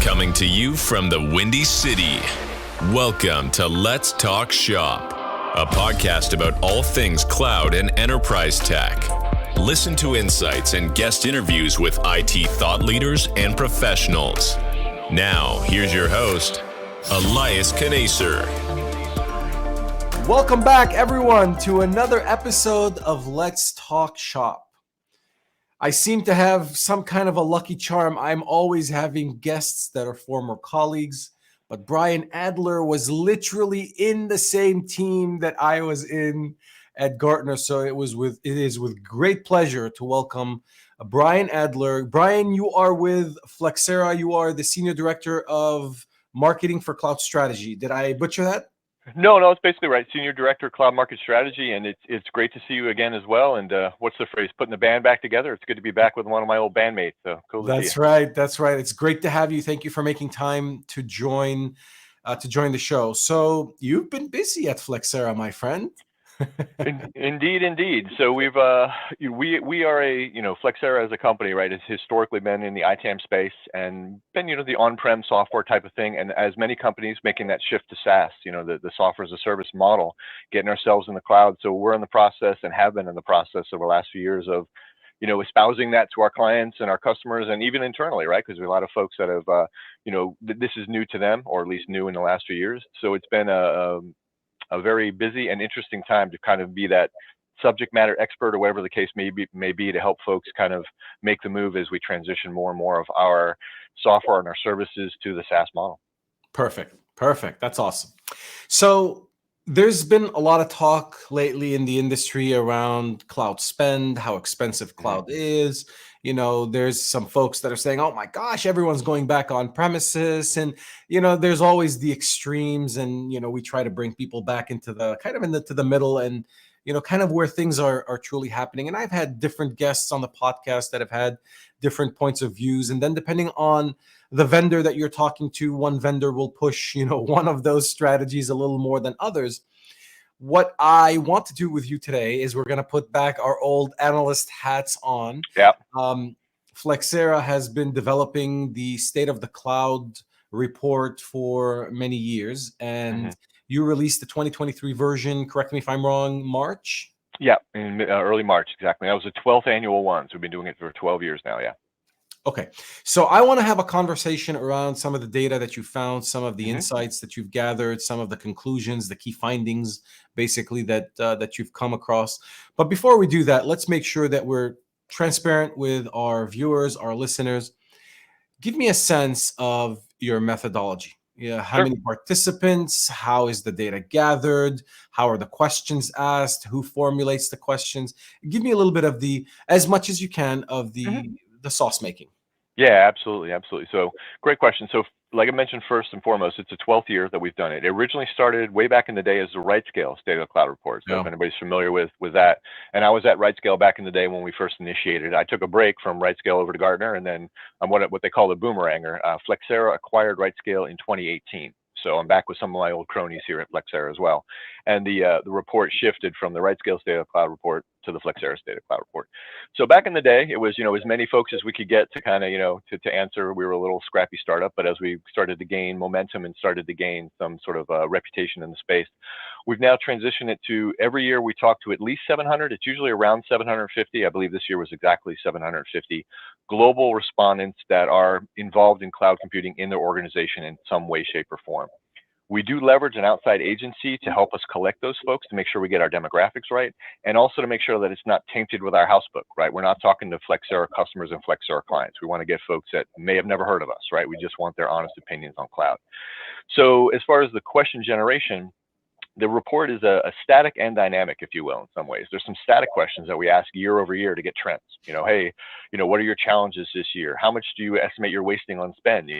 Coming to you from the Windy City. Welcome to Let's Talk Shop, a podcast about all things cloud and enterprise tech. Listen to insights and guest interviews with IT thought leaders and professionals. Now, here's your host, Elias Kanaser. Welcome back, everyone, to another episode of Let's Talk Shop. I seem to have some kind of a lucky charm. I'm always having guests that are former colleagues, but Brian Adler was literally in the same team that I was in at Gartner. So it is with great pleasure to welcome Brian Adler. Brian, you are with Flexera. You are the Senior Director of Marketing for Cloud Strategy. Did I butcher that? No, it's basically right. Senior Director, Cloud Market Strategy, and it's great to see you again as well. And what's the phrase? Putting the band back together. It's good to be back with one of my old bandmates. So cool to see you. That's right. It's great to have you. Thank you for making time to join the show. So you've been busy at Flexera, my friend. Indeed. So we are Flexera as a company, right, has historically been in the ITAM space and been, the on-prem software type of thing. And as many companies making that shift to SaaS, the software as a service model, getting ourselves in the cloud. So we're in the process and have been in the process over the last few years of, espousing that to our clients and our customers and even internally, right? Because we have a lot of folks that have, this is new to them, or at least new in the last few years. So it's been a very busy and interesting time to kind of be that subject matter expert or whatever the case may be to help folks kind of make the move as we transition more and more of our software and our services to the SaaS model. Perfect. That's awesome. So there's been a lot of talk lately in the industry around cloud spend, how expensive cloud is. There's some folks that are saying, oh my gosh, everyone's going back on premises. And, there's always the extremes. And, we try to bring people back into the kind of to the middle and, kind of where things are truly happening. And I've had different guests on the podcast that have had different points of views. And then depending on the vendor that you're talking to, one vendor will push, one of those strategies a little more than others. What I want to do with you today is we're going to put back our old analyst hats on. Yeah. Flexera has been developing the State of the Cloud report for many years, and you released the 2023 version, correct me if I'm wrong, March? Yeah, in early March, exactly. That was the 12th annual one, so we've been doing it for 12 years now, yeah. Okay, so I want to have a conversation around some of the data that you found, some of the insights that you've gathered, some of the conclusions, the key findings, basically, that you've come across. But before we do that, let's make sure that we're transparent with our viewers, our listeners. Give me a sense of your methodology. How many participants? How is the data gathered? How are the questions asked? Who formulates the questions? Give me a little bit of as much as you can, of the sauce making. Yeah, absolutely. So great question. So like I mentioned, first and foremost, it's the 12th year that we've done it. It originally started way back in the day as the RightScale State of the Cloud report. So if anybody's familiar with that. And I was at RightScale back in the day when we first initiated. I took a break from RightScale over to Gartner, and then I'm what they call the boomeranger. Flexera acquired RightScale in 2018. So I'm back with some of my old cronies here at Flexera as well. And the report shifted from the RightScale State of the Cloud report to the Flexera State of the Cloud report. So back in the day, it was, as many folks as we could get to kind of, to answer. We were a little scrappy startup, but as we started to gain momentum and started to gain some sort of reputation in the space, we've now transitioned it to every year we talk to at least 700. It's usually around 750. I believe this year was exactly 750 global respondents that are involved in cloud computing in their organization in some way, shape, or form. We do leverage an outside agency to help us collect those folks to make sure we get our demographics right, and also to make sure that it's not tainted with our house book, right? We're not talking to Flexera customers and Flexera clients. We want to get folks that may have never heard of us, right? We just want their honest opinions on cloud. So as far as the question generation, the report is a static and dynamic, if you will, in some ways. There's some static questions that we ask year over year to get trends. Hey, what are your challenges this year? How much do you estimate you're wasting on spend?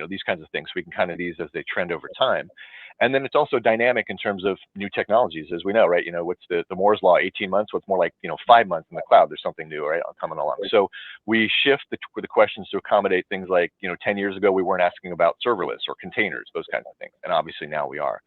These kinds of things. So we can kind of these as they trend over time. And then it's also dynamic in terms of new technologies, as we know, right? What's the Moore's law, 18 months, what's more like, 5 months in the cloud, there's something new, right, coming along. So we shift the questions to accommodate things like, 10 years ago, we weren't asking about serverless or containers, those kinds of things. And obviously now we are.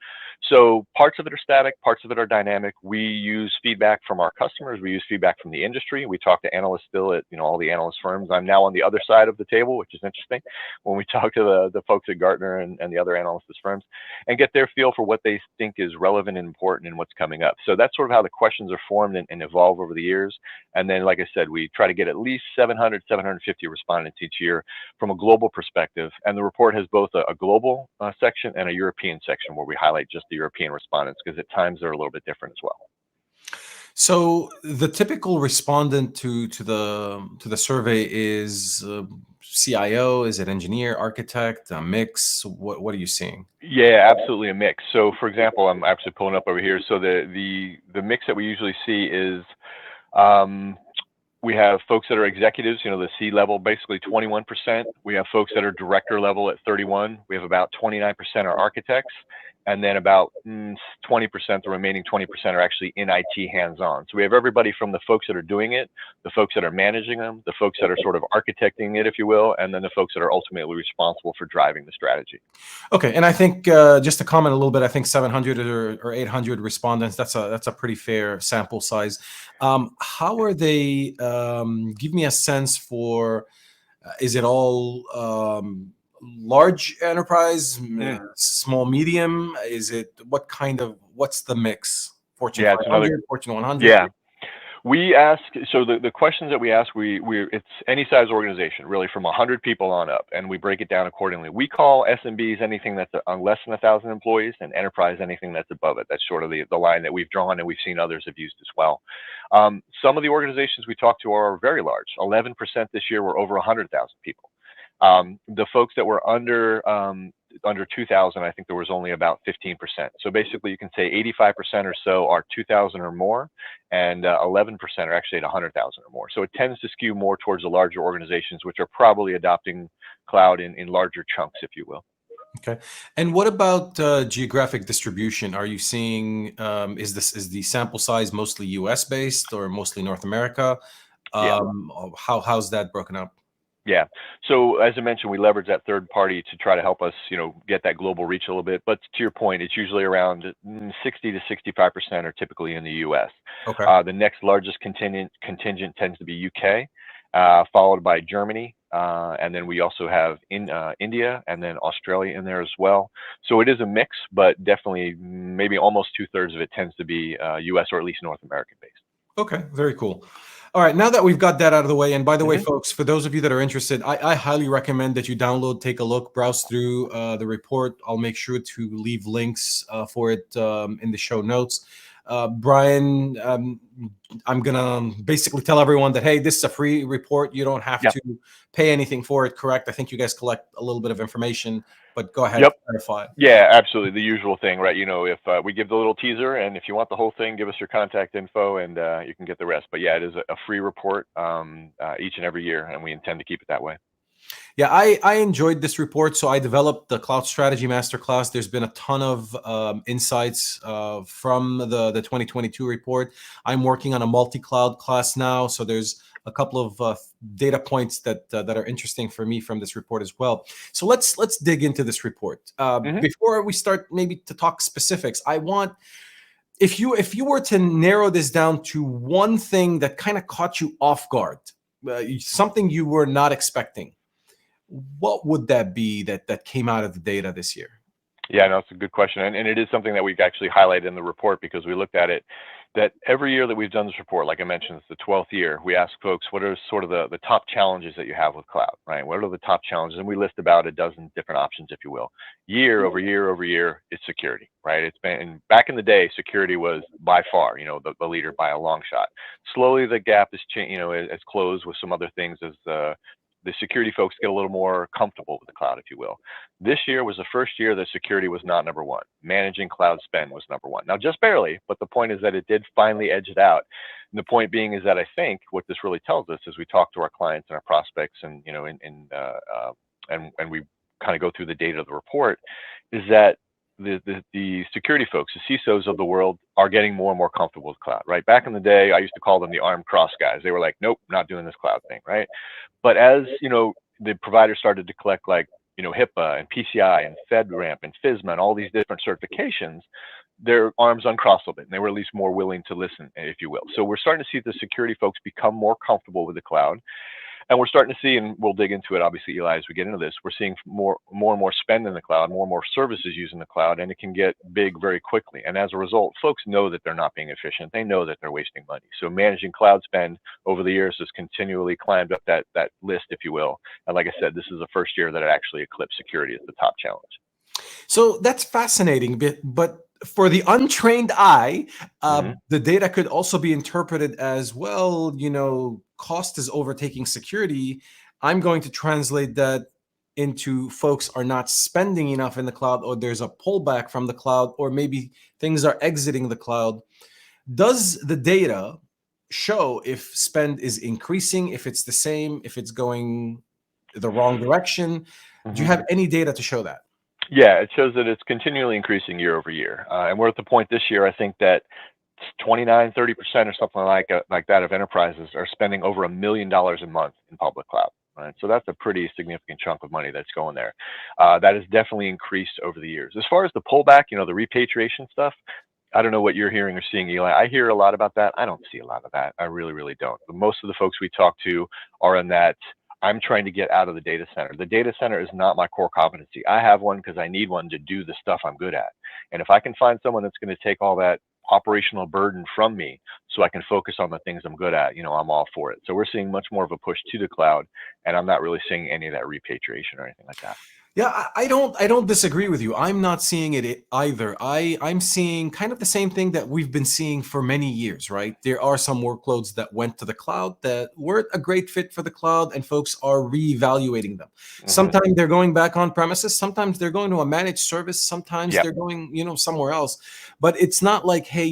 So parts of it are static, parts of it are dynamic. We use feedback from our customers. We use feedback from the industry. We talk to analysts still at, all the analyst firms. I'm now on the other side of the table, which is interesting, when we talk to the folks at Gartner and the other analyst firms and get their feel for what they think is relevant and important and what's coming up. So that's sort of how the questions are formed and evolve over the years. And then, like I said, we try to get at least 700, 750 respondents each year from a global perspective. And the report has both a global section and a European section where we highlight just the European respondents, because at times they're a little bit different as well. So the typical respondent to the survey is CIO. Is it engineer, architect, a mix? What are you seeing? Yeah, absolutely a mix. So, for example, I'm actually pulling up over here. So the mix that we usually see is we have folks that are executives, the C level, basically 21%. We have folks that are director level at 31. We have about 29% are architects. And then about 20%, the remaining 20% are actually in IT hands-on. So we have everybody from the folks that are doing it, the folks that are managing them, the folks that are sort of architecting it, if you will, and then the folks that are ultimately responsible for driving the strategy. Okay, and I think just to comment a little bit, I think 700 or 800 respondents, that's a pretty fair sample size. How are they? Give me a sense for, is it all large enterprise, small, medium? Is it what's the mix? Fortune 500, Fortune 100? Yeah. We ask, so the questions that we ask, it's any size organization, really, from 100 people on up, and we break it down accordingly. We call SMBs anything that's on less than 1,000 employees, and enterprise anything that's above it. That's sort of the line that we've drawn, and we've seen others have used as well. Some of the organizations we talk to are very large. 11% this year were over 100,000 people. The folks that were under 2,000, I think there was only about 15%. So basically, you can say 85% or so are 2,000 or more, and 11% are actually at 100,000 or more. So it tends to skew more towards the larger organizations, which are probably adopting cloud in larger chunks, if you will. Okay. And what about geographic distribution? Are you seeing, is the sample size mostly US based or mostly North America? How's that broken up? Yeah. So as I mentioned, we leverage that third party to try to help us, get that global reach a little bit. But to your point, it's usually around 60 to 65% are typically in the US. Okay. The next largest contingent tends to be UK, followed by Germany. And then we also have India and then Australia in there as well. So it is a mix, but definitely maybe almost 2/3 of it tends to be US or at least North American based. Okay, very cool. All right, now that we've got that out of the way, and by the way, folks, for those of you that are interested, I highly recommend that you download, take a look, browse through the report. I'll make sure to leave links for it in the show notes. Brian, I'm going to basically tell everyone that, hey, this is a free report. You don't have to pay anything for it, correct? I think you guys collect a little bit of information, but go ahead and clarify. Yeah, absolutely. The usual thing, right? If we give the little teaser, and if you want the whole thing, give us your contact info and you can get the rest. But yeah, it is a free report each and every year, and we intend to keep it that way. Yeah, I enjoyed this report. So I developed the Cloud Strategy Masterclass. There's been a ton of insights from the 2022 report. I'm working on a multi-cloud class now. So there's a couple of data points that are interesting for me from this report as well. So let's dig into this report. Before we start maybe to talk specifics, I want, if you were to narrow this down to one thing that kind of caught you off guard, something you were not expecting, what would that be that came out of the data this year? Yeah, no, it's a good question. And it is something that we've actually highlighted in the report because we looked at it, that every year that we've done this report, like I mentioned, it's the 12th year, we ask folks, what are sort of the top challenges that you have with cloud, right? What are the top challenges? And we list about a dozen different options, if you will. Year over year over year, it's security, right? It's been, back in the day, security was by far, the leader by a long shot. Slowly, the gap is has closed with some other things as the security folks get a little more comfortable with the cloud, if you will. This year was the first year that security was not number one. Managing cloud spend was number one. Now, just barely, but the point is that it did finally edge it out. And the point being is that I think what this really tells us as we talk to our clients and our prospects and, and we kind of go through the data of the report is that the security folks, the CISOs of the world, are getting more and more comfortable with cloud, right? Back in the day, I used to call them the armed cross guys. They were like, nope, not doing this cloud thing, right? But as the providers started to collect like HIPAA and PCI and FedRAMP and FISMA and all these different certifications, their arms uncrossed a bit, and they were at least more willing to listen, if you will. So we're starting to see the security folks become more comfortable with the cloud. And we're starting to see, and we'll dig into it, obviously, Eli, as we get into this, we're seeing more and more spend in the cloud, more and more services using the cloud, and it can get big very quickly. And as a result, folks know that they're not being efficient. They know that they're wasting money. So managing cloud spend over the years has continually climbed up that list, if you will. And like I said, this is the first year that it actually eclipsed security as the top challenge. So that's fascinating, but for the untrained eye, the data could also be interpreted as, well, cost is overtaking security. I'm going to translate that into folks are not spending enough in the cloud, or there's a pullback from the cloud, or maybe things are exiting the cloud. Does the data show if spend is increasing, if it's the same, if it's going the wrong direction? Do you have any data to show that? Yeah, it shows that it's continually increasing year over year. And we're at the point this year, I think that 29, 30% or something like that of enterprises are spending over $1 million a month in public cloud. Right? So that's a pretty significant chunk of money that's going there. That has definitely increased over the years. As far as the pullback, the repatriation stuff, I don't know what you're hearing or seeing, Eli. I hear a lot about that. I don't see a lot of that. I really, really don't. But most of the folks we talk to are in that I'm trying to get out of the data center. The data center is not my core competency. I have one because I need one to do the stuff I'm good at. And if I can find someone that's going to take all that operational burden from me so I can focus on the things I'm good at, I'm all for it. So we're seeing much more of a push to the cloud, and I'm not really seeing any of that repatriation or anything like that. Yeah, I don't disagree with you. I'm not seeing it either. I'm seeing kind of the same thing that we've been seeing for many years, right? There are some workloads that went to the cloud that weren't a great fit for the cloud, and folks are reevaluating them. Sometimes they're going back on premises, sometimes they're going to a managed service, sometimes they're going, somewhere else. But it's not like, hey,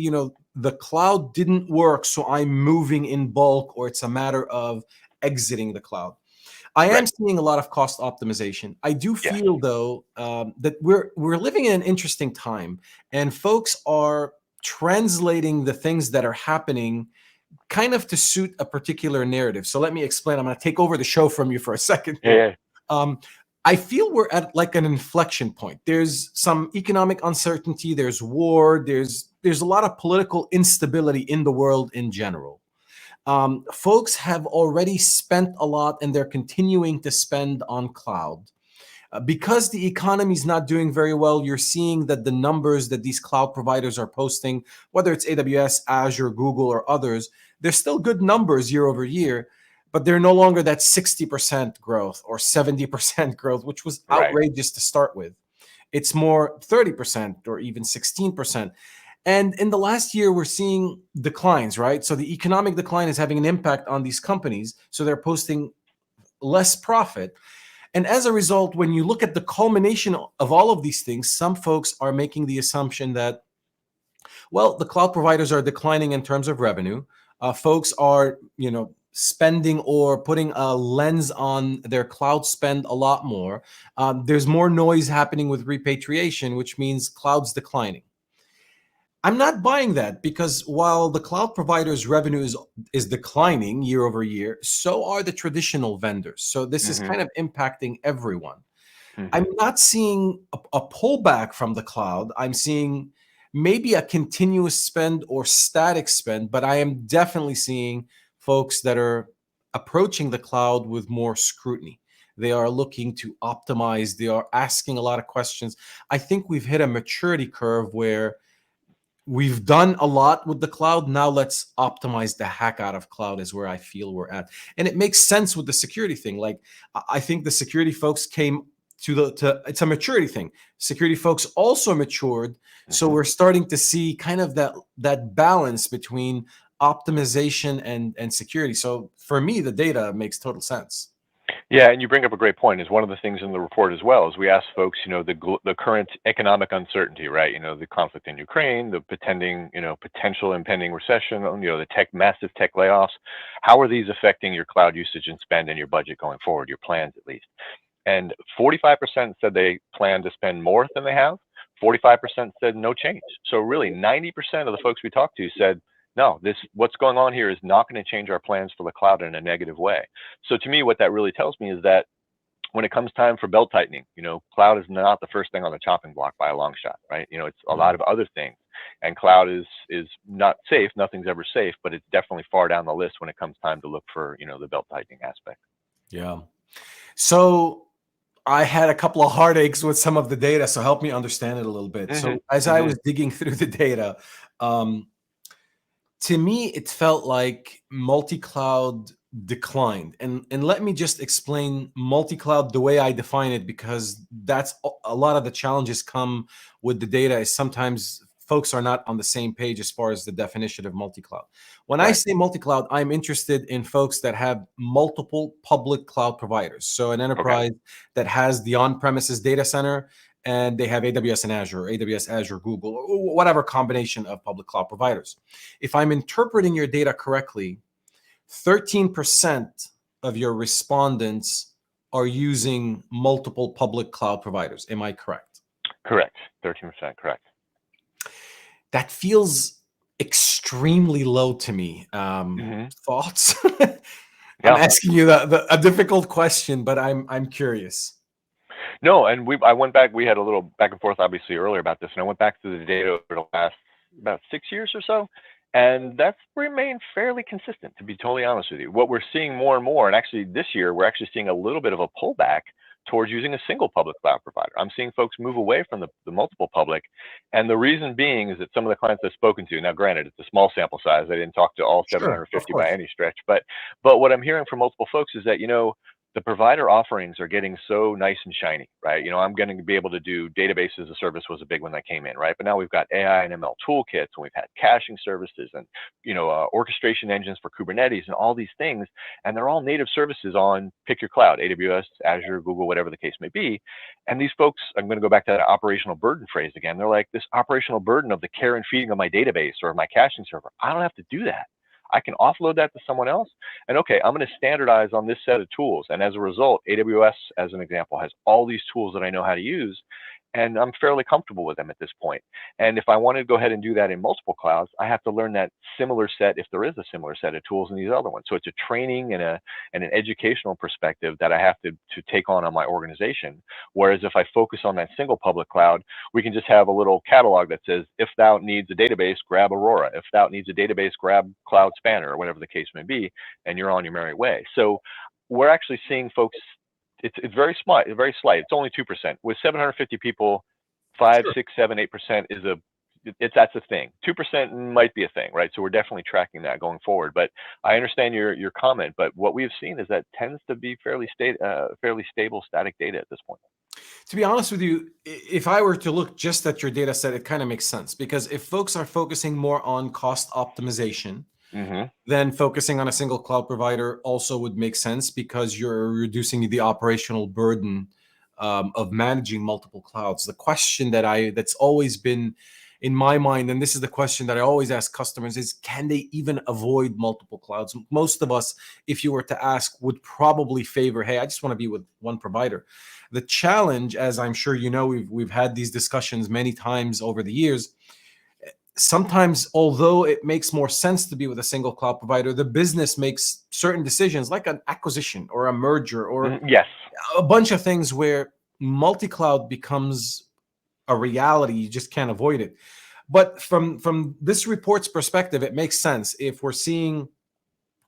the cloud didn't work, so I'm moving in bulk, or it's a matter of exiting the cloud. I am seeing a lot of cost optimization. I do feel, though, that we're living in an interesting time, and folks are translating the things that are happening kind of to suit a particular narrative. So let me explain. I'm going to take over the show from you for a second. I feel we're at like an inflection point. There's some economic uncertainty. There's war. There's a lot of political instability in the world in general. Folks have already spent a lot, and they're continuing to spend on cloud. Because the economy is not doing very well, you're seeing that the numbers that these cloud providers are posting, whether it's AWS, Azure, Google, or others, they're still good numbers year over year, but they're no longer that 60% growth or 70% growth, which was outrageous to start with. It's more 30% or even 16%. And in the last year, we're seeing declines, right? So the economic decline is having an impact on these companies. So they're posting less profit. And as a result, when you look at the culmination of all of these things, some folks are making the assumption that, well, the cloud providers are declining in terms of revenue. Folks are, spending or putting a lens on their cloud spend a lot more. There's more noise happening with repatriation, which means cloud's declining. I'm not buying that, because while the cloud provider's revenue is declining year over year, so are the traditional vendors. So this is kind of impacting everyone. I'm not seeing a pullback from the cloud. I'm seeing maybe a continuous spend or static spend, but I am definitely seeing folks that are approaching the cloud with more scrutiny. They are looking to optimize. They are asking a lot of questions. I think we've hit a maturity curve where we've done a lot with the cloud. Now let's optimize the heck out of cloud is where I feel we're at. And it makes sense with the security thing. Like, I think the security folks came to it's a maturity thing. Security folks also matured. So we're starting to see kind of that balance between optimization and security. So for me, the data makes total sense. Yeah, and you bring up a great point. Is one of the things in the report as well, is we ask folks, the current economic uncertainty, right? The conflict in Ukraine, the potential impending recession, the massive tech layoffs. How are these affecting your cloud usage and spend and your budget going forward, your plans at least? And 45% said they plan to spend more than they have. 45% said no change. So really 90% of the folks we talked to said, no, what's going on here is not going to change our plans for the cloud in a negative way. So to me, what that really tells me is that when it comes time for belt tightening, cloud is not the first thing on the chopping block by a long shot, right? It's a lot of other things, and cloud is not safe. Nothing's ever safe, but it's definitely far down the list when it comes time to look for, the belt tightening aspect. Yeah. So I had a couple of heartaches with some of the data, so help me understand it a little bit. So as I was digging through the data, to me, it felt like multi-cloud declined. And let me just explain multi-cloud the way I define it, because that's a lot of the challenges come with the data, is sometimes folks are not on the same page as far as the definition of multi-cloud. When I say multi-cloud, I'm interested in folks that have multiple public cloud providers. So an enterprise that has the on-premises data center, and they have AWS and Azure, or AWS, Azure, Google, or whatever combination of public cloud providers. If I'm interpreting your data correctly, 13% of your respondents are using multiple public cloud providers. Am I correct? Correct. 13%, correct. That feels extremely low to me. Thoughts? I'm asking you a difficult question, but I'm curious. No, and I went back. We had a little back and forth, obviously, earlier about this, and I went back to the data over the last about 6 years or so, and that's remained fairly consistent, to be totally honest with you. What we're seeing more and more, and actually this year, we're actually seeing a little bit of a pullback towards using a single public cloud provider. I'm seeing folks move away from the multiple public, and the reason being is that some of the clients I've spoken to, now granted, it's a small sample size, I didn't talk to all 750 by any stretch, but what I'm hearing from multiple folks is that, the provider offerings are getting so nice and shiny, right? I'm going to be able to do database as a service was a big one that came in, right? But now we've got AI and ML toolkits, and we've had caching services and, orchestration engines for Kubernetes and all these things. And they're all native services on pick your cloud, AWS, Azure, Google, whatever the case may be. And these folks, I'm going to go back to that operational burden phrase again. They're like, this operational burden of the care and feeding of my database or my caching server, I don't have to do that. I can offload that to someone else. And okay, I'm going to standardize on this set of tools. And as a result, AWS, as an example, has all these tools that I know how to use. And I'm fairly comfortable with them at this point. And if I wanted to go ahead and do that in multiple clouds, I have to learn that similar set, if there is a similar set of tools in these other ones. So it's a training and an educational perspective that I have to take on my organization. Whereas if I focus on that single public cloud, we can just have a little catalog that says, if thou needs a database, grab Aurora. If thou needs a database, grab Cloud Spanner, or whatever the case may be, and you're on your merry way. So we're actually seeing folks, it's very smart, very slight. It's only 2%. With 750 people, 5, 6, 7, 8% that's a thing. 2% might be a thing, right? So we're definitely tracking that going forward. But I understand your comment. But what we've seen is that tends to be fairly stable, static data at this point. To be honest with you, if I were to look just at your data set, it kind of makes sense, because if folks are focusing more on cost optimization, then focusing on a single cloud provider also would make sense, because you're reducing the operational burden of managing multiple clouds. The question that's always been in my mind, and this is the question that I always ask customers, is can they even avoid multiple clouds? Most of us, if you were to ask, would probably favor, hey, I just want to be with one provider. The challenge, as I'm sure you know, we've had these discussions many times over the years. Sometimes, although it makes more sense to be with a single cloud provider, the business makes certain decisions, like an acquisition or a merger or a bunch of things, where multi-cloud becomes a reality. You just can't avoid it. But from this report's perspective, it makes sense. If we're seeing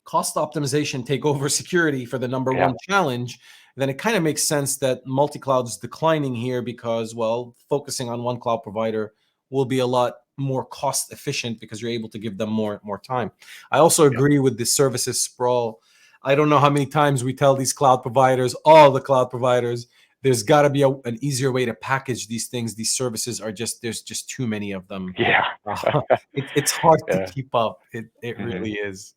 cost optimization take over security for the number one challenge, then it kind of makes sense that multi-cloud is declining here, because, well, focusing on one cloud provider will be a lot more cost efficient, because you're able to give them more time. I also agree with the services sprawl. I don't know how many times we tell these cloud providers, all the cloud providers, there's got to be an easier way to package these things. These services are there's just too many of them. It's hard to keep up. It really is.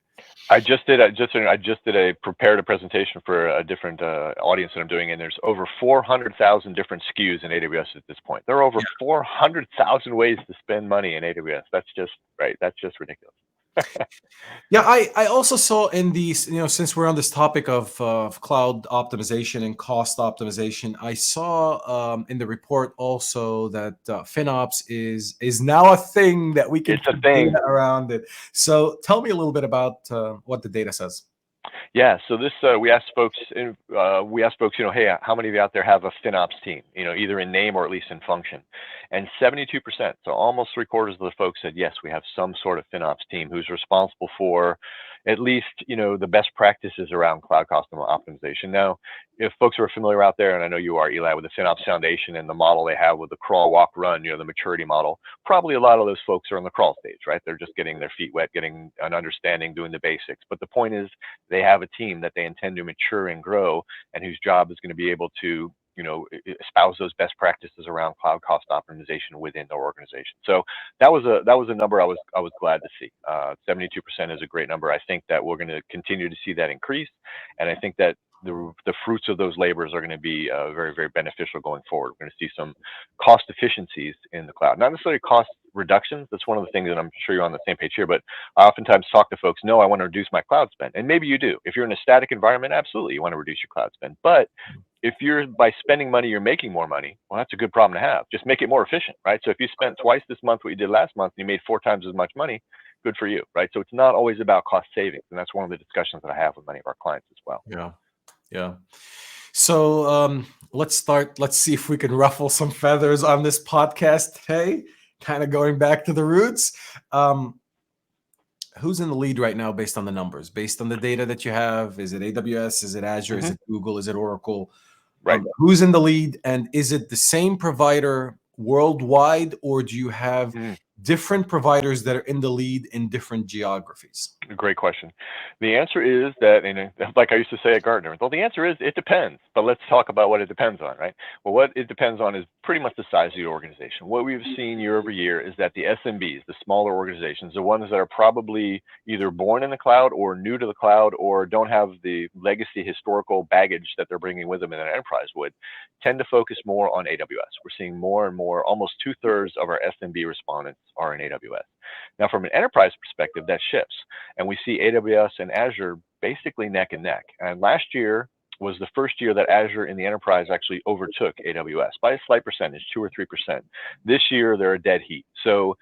I just prepared a presentation for a different audience that I'm doing, and there's over 400,000 different SKUs in AWS at this point. There are over 400,000 ways to spend money in AWS. That's just ridiculous. Yeah, I also saw in these, since we're on this topic of cloud optimization and cost optimization, I saw in the report also that FinOps is now a thing that we can It's a put thing. data around it. So tell me a little bit about what the data says. Yeah, so this we asked folks, hey, how many of you out there have a FinOps team? Either in name or at least in function. And 72%, so almost 3/4 of the folks said yes, we have some sort of FinOps team who's responsible for at least the best practices around cloud cost optimization. Now, if folks are familiar out there, and I know you are, Eli, with the FinOps Foundation and the model they have with the crawl, walk, run, the maturity model, probably a lot of those folks are in the crawl stage, right? They're just getting their feet wet, getting an understanding, doing the basics. But the point is, they have a team that they intend to mature and grow, and whose job is going to be able to espouse those best practices around cloud cost optimization within their organization. So that was a number I was glad to see. 72% is a great number. I think that we're going to continue to see that increase, and I think that the fruits of those labors are going to be very, very beneficial going forward. We're going to see some cost efficiencies in the cloud, not necessarily cost reductions. That's one of the things that I'm sure you're on the same page here, but I oftentimes talk to folks, no, I want to reduce my cloud spend. And maybe you do. If you're in a static environment, absolutely, you want to reduce your cloud spend. But if you're, by spending money, you're making more money, well, that's a good problem to have. Just make it more efficient, right? So if you spent twice this month what you did last month, and you made 4 times as much money, good for you, right? So it's not always about cost savings. And that's one of the discussions that I have with many of our clients as well. Yeah. Yeah. So let's start. Let's see if we can ruffle some feathers on this podcast today, kind of going back to the roots. Who's in the lead right now based on the numbers, based on the data that you have? Is it AWS? Is it Azure? Is it Google? Is it Oracle? Right. Who's in the lead? And is it the same provider worldwide, or do you have different providers that are in the lead in different geographies? Great question. The answer is that, and like I used to say at Gartner, well, the answer is it depends. But let's talk about what it depends on, right? Well, what it depends on is pretty much the size of your organization. What we've seen year over year is that the SMBs, the smaller organizations, the ones that are probably either born in the cloud or new to the cloud or don't have the legacy historical baggage that they're bringing with them in an enterprise would, tend to focus more on AWS. We're seeing more and more, almost 2/3 of our SMB respondents are in AWS. Now, from an enterprise perspective, that shifts, and we see AWS and Azure basically neck and neck. And last year was the first year that Azure in the enterprise actually overtook AWS by a slight percentage, 2 or 3%. This year, they're a dead heat. So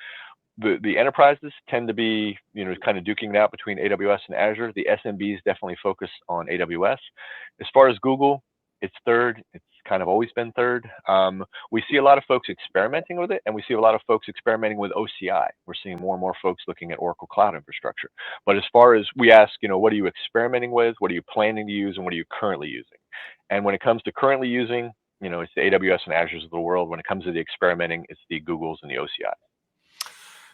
the enterprises tend to be, kind of duking it out between AWS and Azure. The SMBs definitely focus on AWS. As far as Google, it's third. It's kind of always been third. We see a lot of folks experimenting with it, and we see a lot of folks experimenting with OCI. We're seeing more and more folks looking at Oracle Cloud Infrastructure. But as far as we ask, what are you experimenting with? What are you planning to use? And what are you currently using? And when it comes to currently using, it's the AWS and Azures of the world. When it comes to the experimenting, it's the Googles and the OCI.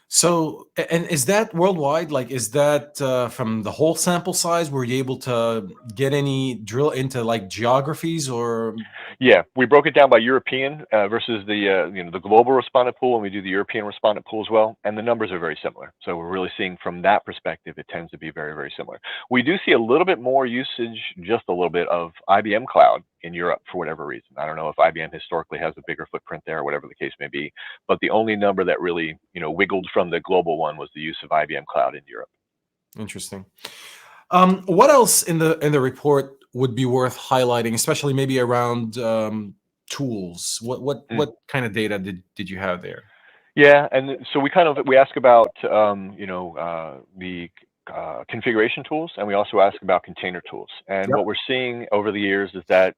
So, and is that worldwide? Like, is that from the whole sample size? Were you able to get any drill into like geographies or? Yeah, we broke it down by European versus the the global respondent pool, and we do the European respondent pool as well, and the numbers are very similar. So we're really seeing from that perspective, it tends to be very, very similar. We do see a little bit more usage, just a little bit, of IBM Cloud in Europe for whatever reason. I don't know if IBM historically has a bigger footprint there or whatever the case may be, but the only number that really wiggled from the global one was the use of IBM Cloud in Europe. Interesting. What else in the report would be worth highlighting, especially maybe around tools? What kind of data did you have there? Yeah, and so we ask about the configuration tools, and we also ask about container tools. And what we're seeing over the years is that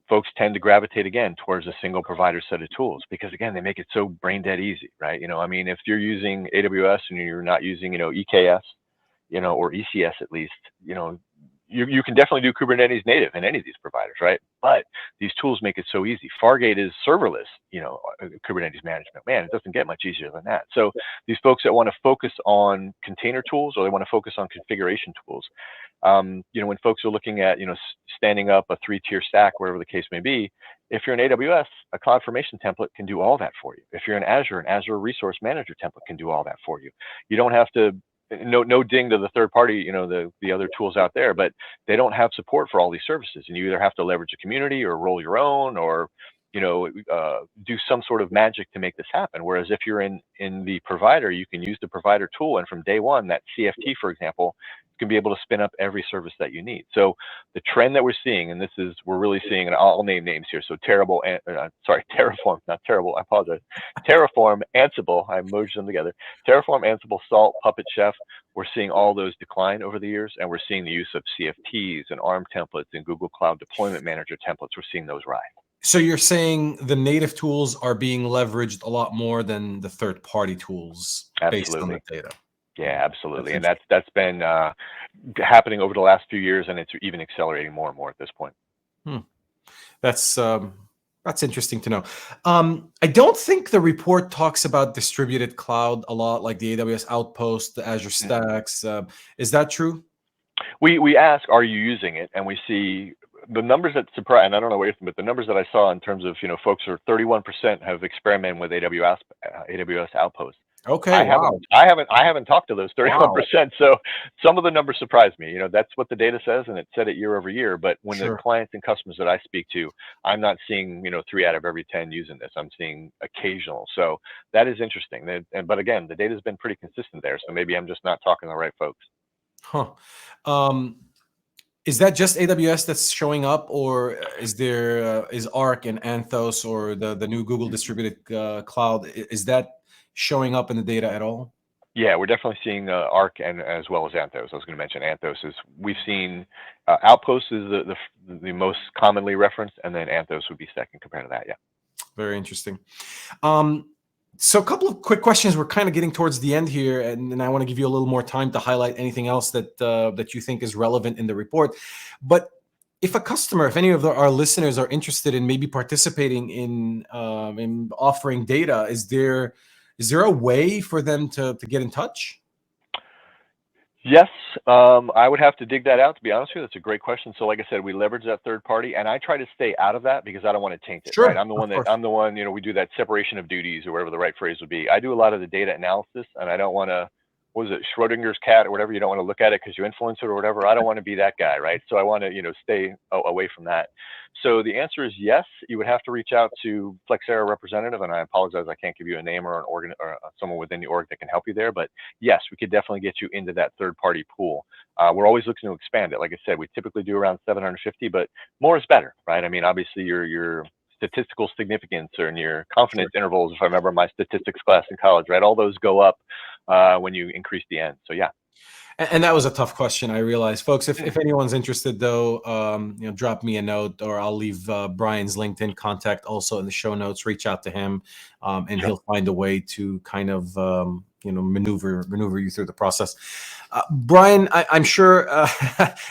folks tend to gravitate again towards a single provider set of tools because, again, they make it so brain dead easy, right? If you're using AWS and you're not using EKS, or ECS at least, you can definitely do Kubernetes native in any of these providers, right? But these tools make it so easy. Fargate is serverless, Kubernetes management. Man, it doesn't get much easier than that. So these folks that want to focus on container tools, or they want to focus on configuration tools, when folks are looking at, standing up a 3-tier stack, wherever the case may be, if you're in AWS, a CloudFormation template can do all that for you. If you're in Azure, an Azure Resource Manager template can do all that for you. You don't have to. No ding to the third party, the other tools out there, but they don't have support for all these services, and you either have to leverage a community or roll your own, or do some sort of magic to make this happen. Whereas if you're in the provider, you can use the provider tool, and from day one, that CFT, for example, can be able to spin up every service that you need. So the trend that we're seeing, and we're really seeing, and I'll name names here. So Terraform, not Terrible, I apologize. Terraform, Ansible, I merged them together. Terraform, Ansible, Salt, Puppet Chef. We're seeing all those decline over the years, and we're seeing the use of CFTs and ARM templates and Google Cloud Deployment Manager templates. We're seeing those rise. So you're saying the native tools are being leveraged a lot more than the third-party tools based on the data. Yeah, absolutely. And that's been happening over the last few years, and it's even accelerating more and more at this point. That's interesting to know. I don't think the report talks about distributed cloud a lot, like the AWS Outpost, the Azure Stacks. Is that true? We ask, are you using it? And we see the numbers that surprise, and I don't know what you're thinking, but the numbers that I saw in terms of, folks are 31% have experimented with AWS Outpost. Okay, I haven't talked to those 31%. Wow. So some of the numbers surprise me. That's what the data says, and it said it year over year. But when the clients and customers that I speak to, I'm not seeing 3 out of every 10 using this. I'm seeing occasional. So that is interesting. But again, the data has been pretty consistent there. So maybe I'm just not talking to the right folks. Is that just AWS that's showing up, or is Arc and Anthos or the new Google distributed cloud, is that showing up in the data at all? Yeah, we're definitely seeing Arc and as well as Anthos. I was going to mention Anthos we've seen Outpost is the most commonly referenced, and then Anthos would be second compared to that. Yeah. Very interesting. So a couple of quick questions. We're kind of getting towards the end here, and I want to give you a little more time to highlight anything else that you think is relevant in the report. But if any of our listeners are interested in maybe participating in offering data, is there a way for them to get in touch? Yes, I would have to dig that out, to be honest with you. That's a great question. So like I said, we leverage that third party, and I try to stay out of that because I don't want to taint it. Sure, right? I'm the one, we do that separation of duties, or whatever the right phrase would be. I do a lot of the data analysis, and I don't want to, Schrodinger's cat or whatever, you don't want to look at it because you influence it or whatever. I don't want to be that guy, right? So I want to, stay away from that. So the answer is yes. You would have to reach out to Flexera representative, and I apologize, I can't give you a name or an organ or someone within the org that can help you there. But yes, we could definitely get you into that third-party pool. We're always looking to expand it. Like I said, we typically do around 750, but more is better, right? I mean, obviously your statistical significance or in your confidence intervals, if I remember my statistics class in college, right? All those go up when you increase the end. So yeah. And that was a tough question, I realize. Folks, if anyone's interested, though, drop me a note, or I'll leave Brian's LinkedIn contact also in the show notes. Reach out to him, and he'll find a way to kind of maneuver you through the process. Brian, I'm sure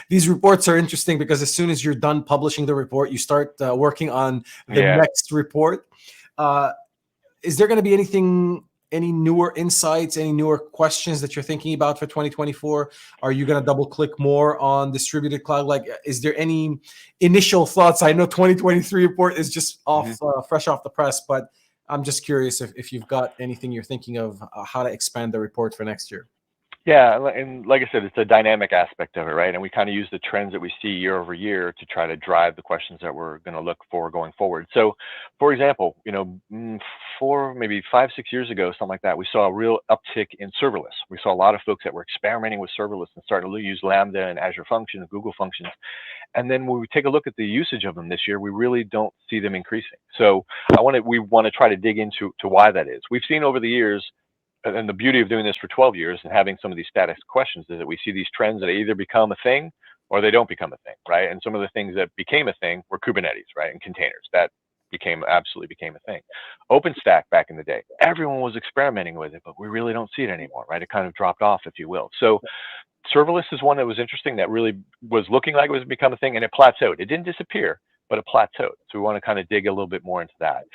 these reports are interesting because as soon as you're done publishing the report, you start working on the next report. Is there going to be any newer insights, any newer questions that you're thinking about for 2024? Are you going to double click more on distributed cloud? Like, is there any initial thoughts? I know 2023 report is just fresh off the press, but I'm just curious if you've got anything you're thinking of how to expand the report for next year. Yeah, and like I said, it's a dynamic aspect of it, right? And we kind of use the trends that we see year over year to try to drive the questions that we're going to look for going forward. So, for example, 5-6 years ago, something like that, we saw a real uptick in serverless. We saw a lot of folks that were experimenting with serverless and starting to use Lambda and Azure Functions, Google Functions. And then when we take a look at the usage of them this year, we really don't see them increasing. So we want to try to dig into why that is. We've seen over the years, and the beauty of doing this for 12 years and having some of these static questions is that we see these trends that either become a thing or they don't become a thing, right? And some of the things that became a thing were Kubernetes, right? And containers. That absolutely became a thing. OpenStack back in the day, everyone was experimenting with it, but we really don't see it anymore, right? It kind of dropped off, if you will. So serverless is one that was interesting, that really was looking like it was become a thing, and it plateaued. It didn't disappear, but it plateaued. So we want to kind of dig a little bit more into that.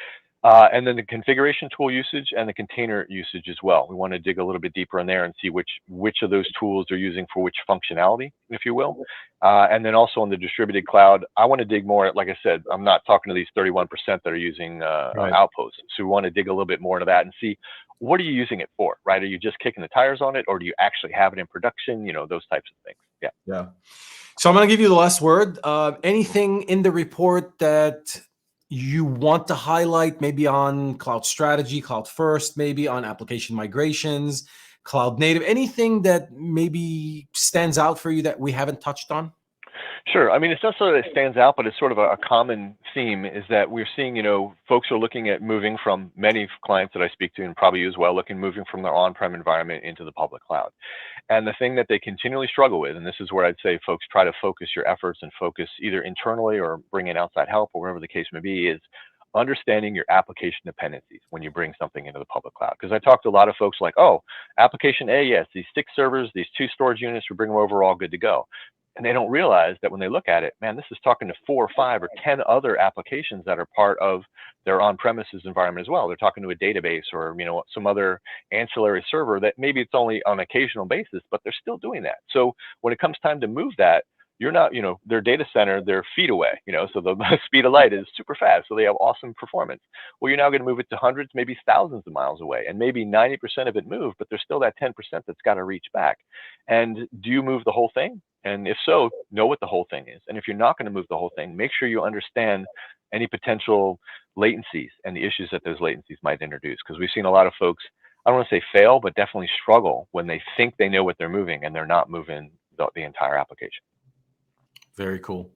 And then the configuration tool usage and the container usage as well. We want to dig a little bit deeper in there and see which of those tools they're using for which functionality, if you will. And then also on the distributed cloud, I want to dig more. Like I said, I'm not talking to these 31% that are using Outposts. So we want to dig a little bit more into that and see, what are you using it for, right? Are you just kicking the tires on it, or do you actually have it in production? Those types of things. Yeah. So I'm going to give you the last word. Anything in the report that you want to highlight, maybe on cloud strategy, cloud first, maybe on application migrations, cloud native, anything that maybe stands out for you that we haven't touched on? Sure. I mean, it's not sort of that stands out, but it's sort of a common theme is that we're seeing, folks are looking at moving from many clients that I speak to, and probably you as well, moving from their on-prem environment into the public cloud. And the thing that they continually struggle with, and this is where I'd say folks try to focus your efforts and focus either internally or bring in outside help or whatever the case may be, is understanding your application dependencies when you bring something into the public cloud. Because I talked to a lot of folks like, oh, application A, yes, these 6 servers, these 2 storage units, we bring them over, all good to go. And they don't realize that when they look at it, man, this is talking to 4 or 5 or 10 other applications that are part of their on-premises environment as well. They're talking to a database or, some other ancillary server that maybe it's only on an occasional basis, but they're still doing that. So when it comes time to move that, you're not, their data center, they're feet away, so the speed of light is super fast. So they have awesome performance. Well, you're now going to move it to hundreds, maybe thousands of miles away, and maybe 90% of it moved, but there's still that 10% that's got to reach back. And do you move the whole thing? And if so, know what the whole thing is. And if you're not going to move the whole thing, make sure you understand any potential latencies and the issues that those latencies might introduce. Because we've seen a lot of folks, I don't want to say fail, but definitely struggle when they think they know what they're moving and they're not moving the entire application. Very cool.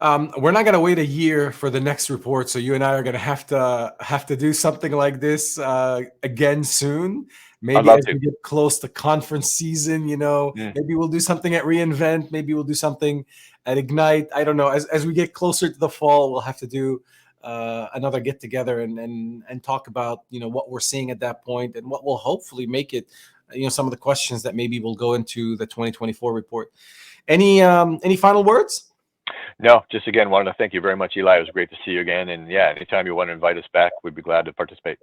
We're not going to wait a year for the next report, so you and I are going to have to do something like this again soon. Maybe as we get close to conference season, maybe we'll do something at reInvent. Maybe we'll do something at Ignite. I don't know. As we get closer to the fall, we'll have to do another get together and talk about what we're seeing at that point and what will hopefully make it some of the questions that maybe will go into the 2024 report. Any final words? No, just again, wanted to thank you very much, Eli. It was great to see you again. And yeah, anytime you want to invite us back, we'd be glad to participate.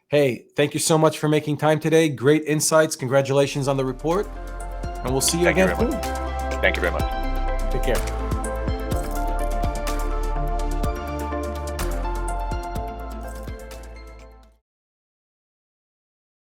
Hey, thank you so much for making time today. Great insights. Congratulations on the report. And we'll see you again soon. Thank you very much. Take care.